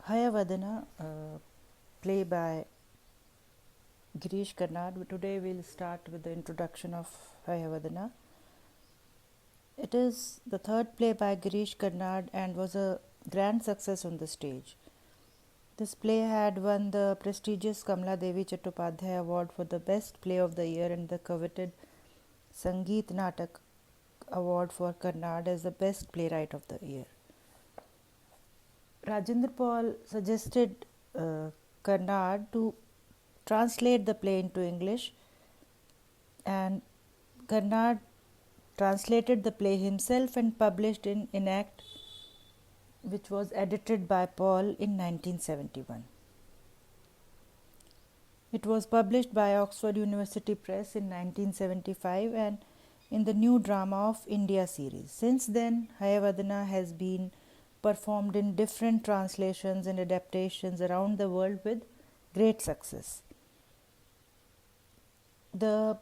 Hayavadana, play by Girish Karnad. Today we'll start with the introduction of Hayavadana. It is the third play by Girish Karnad and was a grand success on the stage. This play had won the prestigious Kamla Devi Chattopadhyay Award for the Best Play of the Year and the coveted Sangeet Natak Award for Karnad as the Best Playwright of the Year. Rajendra Paul suggested Karnad to translate the play into English, and Karnad translated the play himself and published in Enact, which was edited by Paul in 1971. It was published by Oxford University Press in 1975 and in the New Drama of India series. Since then, Hayavadana has been performed in different translations and adaptations around the world with great success. The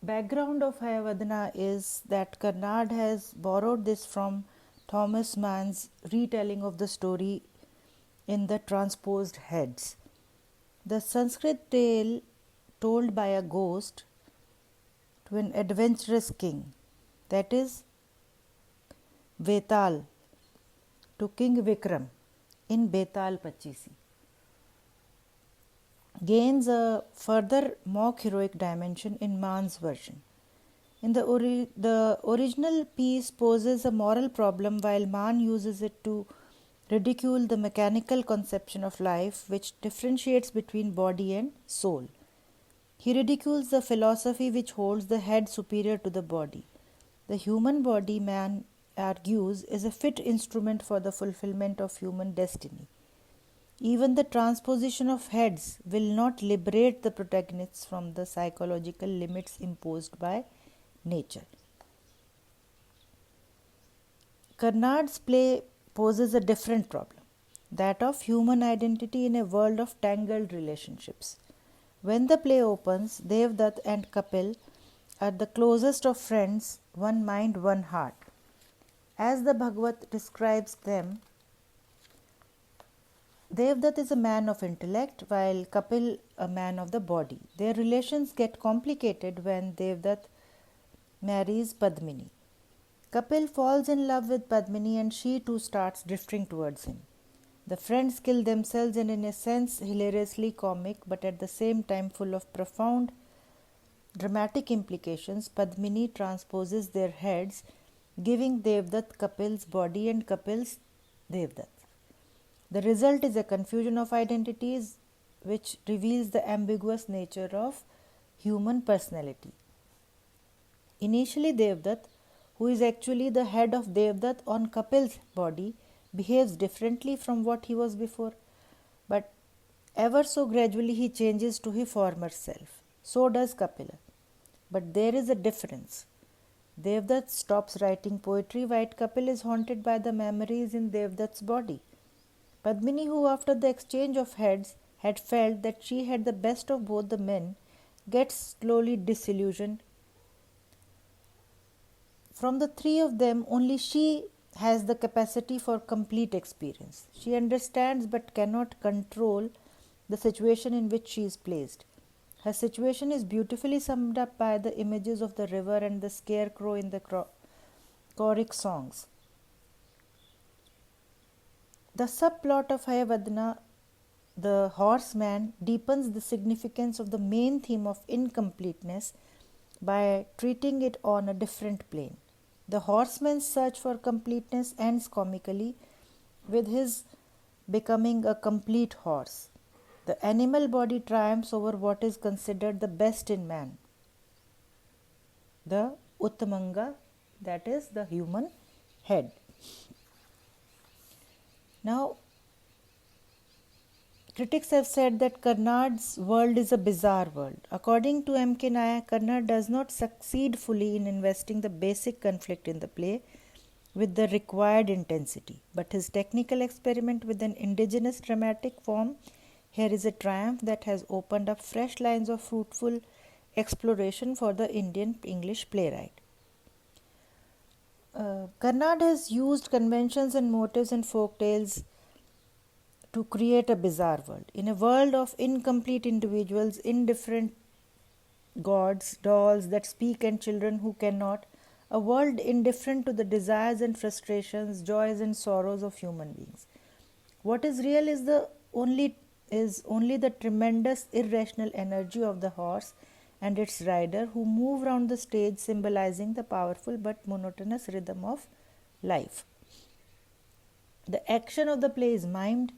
background of Hayavadana is that Karnad has borrowed this from Thomas Mann's retelling of the story in the transposed heads. The Sanskrit tale told by a ghost to an adventurous king, that is Vetal, to King Vikram in Betal Pachisi, gains a further mock heroic dimension in Mann's version. In the original piece poses a moral problem, while Mann uses it to ridicule the mechanical conception of life which differentiates between body and soul. He ridicules the philosophy which holds the head superior to the body. The human body, Mann argues, is a fit instrument for the fulfillment of human destiny. Even the transposition of heads will not liberate the protagonists from the psychological limits imposed by nature. Karnad's play poses a different problem, that of human identity in a world of tangled relationships. When the play opens, Devdutt and Kapil are the closest of friends, one mind, one heart. As the Bhagavat describes them, Devdutt is a man of intellect, while Kapil a man of the body. Their relations get complicated when Devdutt marries Padmini. Kapil falls in love with Padmini and she too starts drifting towards him. The friends kill themselves and, in a sense, hilariously comic but at the same time full of profound dramatic implications, Padmini transposes their heads, giving Devdutt Kapil's body and Kapil's Devdutt. The result is a confusion of identities which reveals the ambiguous nature of human personality. Initially, Devdutt, who is actually the head of Devdutt on Kapil's body, behaves differently from what he was before, but ever so gradually he changes to his former self. So does Kapila. But there is a difference. Devdutt stops writing poetry, while Kapil is haunted by the memories in Devdutt's body. Padmini, who after the exchange of heads had felt that she had the best of both the men, gets slowly disillusioned. From the three of them, only she has the capacity for complete experience. She understands but cannot control the situation in which she is placed. Her situation is beautifully summed up by the images of the river and the scarecrow in the choric songs. The subplot of Hayavadana, the horseman, deepens the significance of the main theme of incompleteness by treating it on a different plane. The horseman's search for completeness ends comically with his becoming a complete horse. The animal body triumphs over what is considered the best in man, the Uttamanga, that is the human head. Now, critics have said that Karnad's world is a bizarre world. According to M.K. Nayak, Karnad does not succeed fully in investing the basic conflict in the play with the required intensity, but his technical experiment with an indigenous dramatic form here is a triumph that has opened up fresh lines of fruitful exploration for the Indian English playwright. Karnad has used conventions and motives in folk tales to create a bizarre world. In a world of incomplete individuals, indifferent gods, dolls that speak, and children who cannot, a world indifferent to the desires and frustrations, joys and sorrows of human beings. What is real is only the tremendous irrational energy of the horse and its rider, who move round the stage, symbolizing the powerful but monotonous rhythm of life. The action of the play is mimed.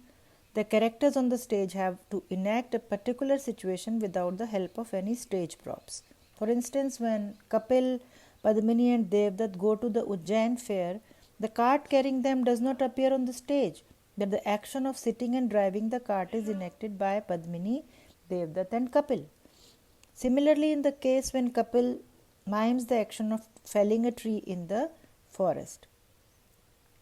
The characters on the stage have to enact a particular situation without the help of any stage props. For instance, when Kapil, Padmini and Devdutt go to the Ujjain fair, the cart carrying them does not appear on the stage, but the action of sitting and driving the cart is enacted by Padmini, Devdutt and Kapil. Similarly, in the case when Kapil mimes the action of felling a tree in the forest.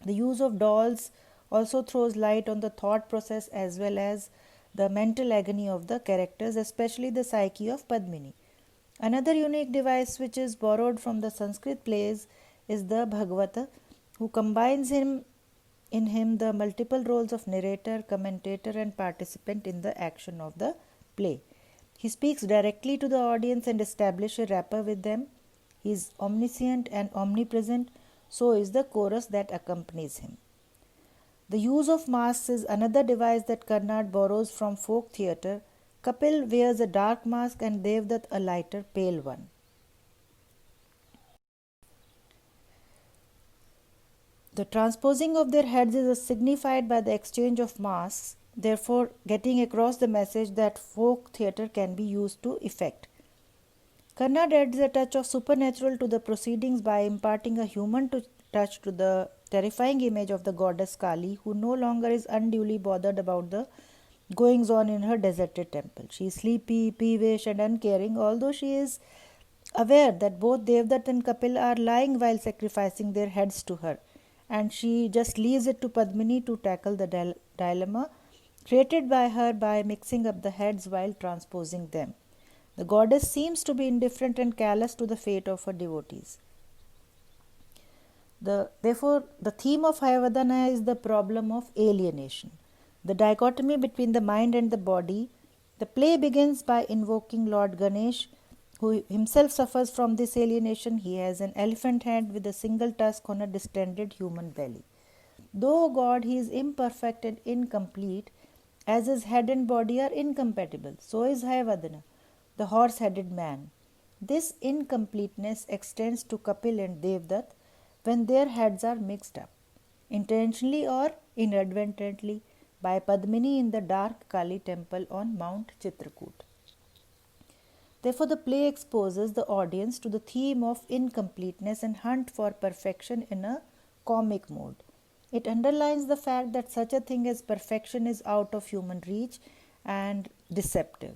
The use of dolls also throws light on the thought process as well as the mental agony of the characters, especially the psyche of Padmini. Another unique device which is borrowed from the Sanskrit plays is the Bhagavata, who combines in him the multiple roles of narrator, commentator and participant in the action of the play. He speaks directly to the audience and establishes a rapport with them. He is omniscient and omnipresent, so is the chorus that accompanies him. The use of masks is another device that Karnad borrows from folk theatre. Kapil wears a dark mask and Devdutt a lighter, pale one. The transposing of their heads is signified by the exchange of masks, therefore getting across the message that folk theatre can be used to effect. Karnad adds a touch of supernatural to the proceedings by imparting a human touch to the terrifying image of the goddess Kali, who no longer is unduly bothered about the goings on in her deserted temple. She is sleepy, peevish, and uncaring, although she is aware that both Devdutt and Kapil are lying while sacrificing their heads to her, and she just leaves it to Padmini to tackle the dilemma created by her by mixing up the heads while transposing them. The goddess seems to be indifferent and callous to the fate of her devotees. Therefore, the theme of Hayavadana is the problem of alienation, the dichotomy between the mind and the body. The play begins by invoking Lord Ganesh, who himself suffers from this alienation. He has an elephant hand with a single tusk on a distended human belly. Though God, he is imperfect and incomplete, as his head and body are incompatible. So is Hayavadana, the horse-headed man. This incompleteness extends to Kapil and Devdutt when their heads are mixed up, intentionally or inadvertently, by Padmini in the dark Kali temple on Mount Chitrakoot. Therefore, the play exposes the audience to the theme of incompleteness and hunt for perfection in a comic mode. It underlines the fact that such a thing as perfection is out of human reach and deceptive.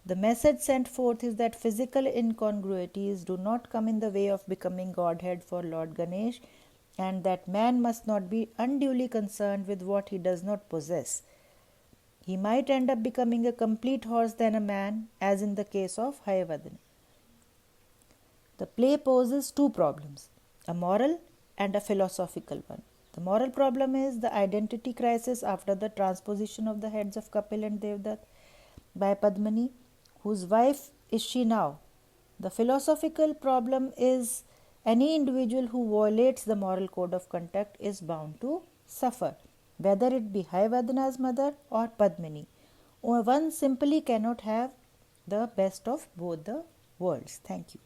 The message sent forth is that physical incongruities do not come in the way of becoming Godhead for Lord Ganesh, and that man must not be unduly concerned with what he does not possess. He might end up becoming a complete horse than a man, as in the case of Hayavadana. The play poses two problems, a moral and a philosophical one. The moral problem is the identity crisis after the transposition of the heads of Kapil and Devdutt by Padmini. Whose wife is she now? The philosophical problem is any individual who violates the moral code of conduct is bound to suffer, whether it be Hayavadana's mother or Padmini. One simply cannot have the best of both the worlds. Thank you.